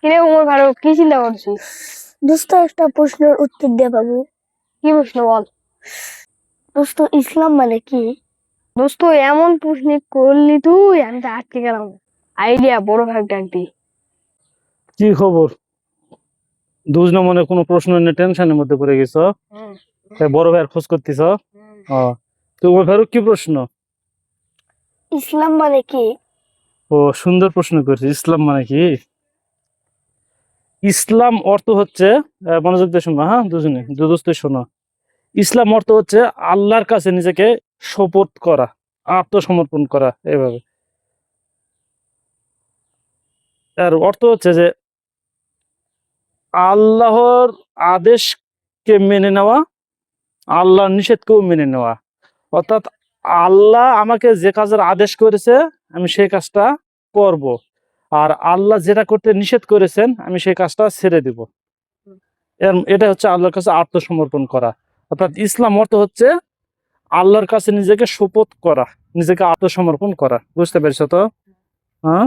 কিরে উমর ফারুক, কি চিন্তা করছিস? দোস্ত, একটা প্রশ্নের উত্তর দে বাবু। কি প্রশ্ন বল। দোস্ত, ইসলাম মানে কি? দোস্ত, এমন প্রশ্ন করলি তুই, আমি তো আটকে গেলাম। আইডিয়া, বড় ভাই ডাক দি। কি খবর? দুজনে মনে কোনো প্রশ্ন নিয়ে টেনশনের মধ্যে পড়ে গেছ, তাই বড় ভাইয়ের খোঁজ করতেছ। তো ওমর ফারুক, কি প্রশ্ন? ইসলাম মানে কি? ও, সুন্দর প্রশ্ন করছিস। ইসলাম মানে কি? ইসলাম অর্থ হচ্ছে, মনোযোগ দিয়ে শোনো, হ্যাঁ দুজনে দুদস্ত শোনো। ইসলাম অর্থ হচ্ছে আল্লাহর কাছে নিজেকে শপথ করা, আত্মসমর্পণ করা। এভাবে আর অর্থ হচ্ছে যে আল্লাহর আদেশকে মেনে নেওয়া, আল্লাহর নিষেধকেও মেনে নেওয়া। অর্থাৎ আল্লাহ আমাকে যে কাজের আদেশ করেছে আমি সেই কাজটা করব, আর আল্লাহ যেটা করতে নিষেধ করেছেন আমি সেই কাজটা ছেড়ে দিব। এটা হচ্ছে আল্লাহর কাছে আত্মসমর্পণ করা। অর্থাৎ ইসলাম অর্থ হচ্ছে আল্লাহর কাছে নিজেকে শপথ করা, নিজেকে আত্মসমর্পণ করা। বুঝতে পেরেছো তো? হ্যাঁ।